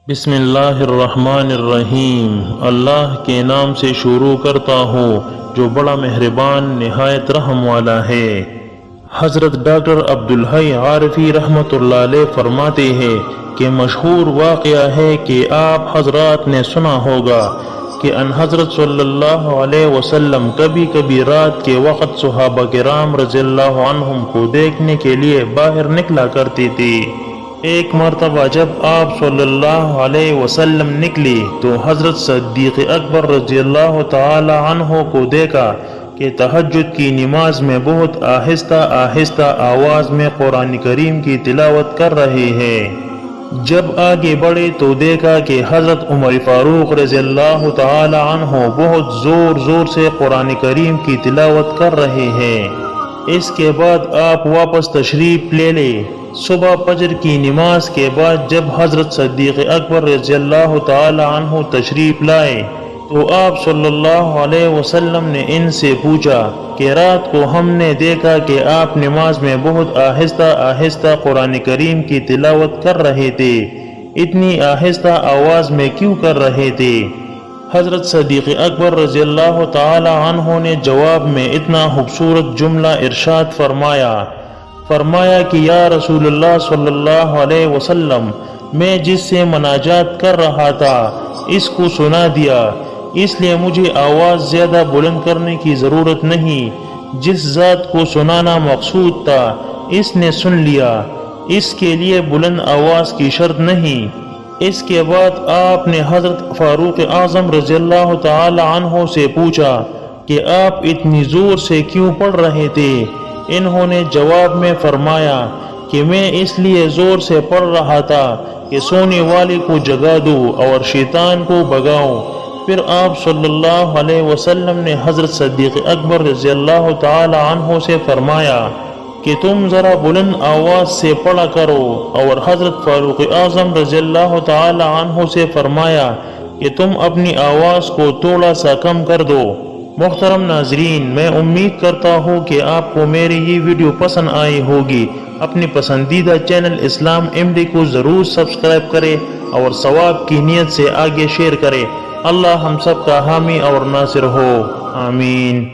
بسم اللہ الرحمن الرحیم۔ اللہ کے نام سے شروع کرتا ہوں جو بڑا مہربان نہایت رحم والا ہے۔ حضرت ڈاکٹر عبدالحی عارفی رحمۃ اللہ علیہ فرماتے ہیں کہ مشہور واقعہ ہے کہ آپ حضرات نے سنا ہوگا کہ ان حضرت صلی اللہ علیہ وسلم کبھی کبھی رات کے وقت صحابہ کرام رضی اللہ عنہم کو دیکھنے کے لیے باہر نکلا کرتے تھے۔ ایک مرتبہ جب آپ صلی اللہ علیہ وسلم نکلی تو حضرت صدیق اکبر رضی اللہ تعالی عنہ کو دیکھا کہ تہجد کی نماز میں بہت آہستہ آہستہ آواز میں قرآن کریم کی تلاوت کر رہے ہیں۔ جب آگے بڑھے تو دیکھا کہ حضرت عمر فاروق رضی اللہ تعالی عنہ بہت زور زور سے قرآن کریم کی تلاوت کر رہے ہیں۔ اس کے بعد آپ واپس تشریف لے لے۔ صبح فجر کی نماز کے بعد جب حضرت صدیق اکبر رضی اللہ تعالی عنہ تشریف لائے تو آپ صلی اللہ علیہ وسلم نے ان سے پوچھا کہ رات کو ہم نے دیکھا کہ آپ نماز میں بہت آہستہ آہستہ قرآن کریم کی تلاوت کر رہے تھے، اتنی آہستہ آواز میں کیوں کر رہے تھے؟ حضرت صدیق اکبر رضی اللہ تعالی عنہ نے جواب میں اتنا خوبصورت جملہ ارشاد فرمایا کہ یا رسول اللہ صلی اللہ علیہ وسلم، میں جس سے مناجات کر رہا تھا اس کو سنا دیا، اس لیے مجھے آواز زیادہ بلند کرنے کی ضرورت نہیں۔ جس ذات کو سنانا مقصود تھا اس نے سن لیا، اس کے لیے بلند آواز کی شرط نہیں۔ اس کے بعد آپ نے حضرت فاروق اعظم رضی اللہ تعالی عنہ سے پوچھا کہ آپ اتنی زور سے کیوں پڑھ رہے تھے؟ انہوں نے جواب میں فرمایا کہ میں اس لیے زور سے پڑھ رہا تھا کہ سونے والے کو جگا دوں اور شیطان کو بھگاؤں۔ پھر آپ صلی اللہ علیہ وسلم نے حضرت صدیق اکبر رضی اللہ تعالی عنہ سے فرمایا کہ تم ذرا بلند آواز سے پڑھا کرو، اور حضرت فاروق اعظم رضی اللہ تعالی عنہ سے فرمایا کہ تم اپنی آواز کو تھوڑا سا کم کر دو۔ محترم ناظرین، میں امید کرتا ہوں کہ آپ کو میری یہ ویڈیو پسند آئی ہوگی۔ اپنی پسندیدہ چینل اسلام MD کو ضرور سبسکرائب کریں اور ثواب کی نیت سے آگے شیئر کریں۔ اللہ ہم سب کا حامی اور ناصر ہو، آمین۔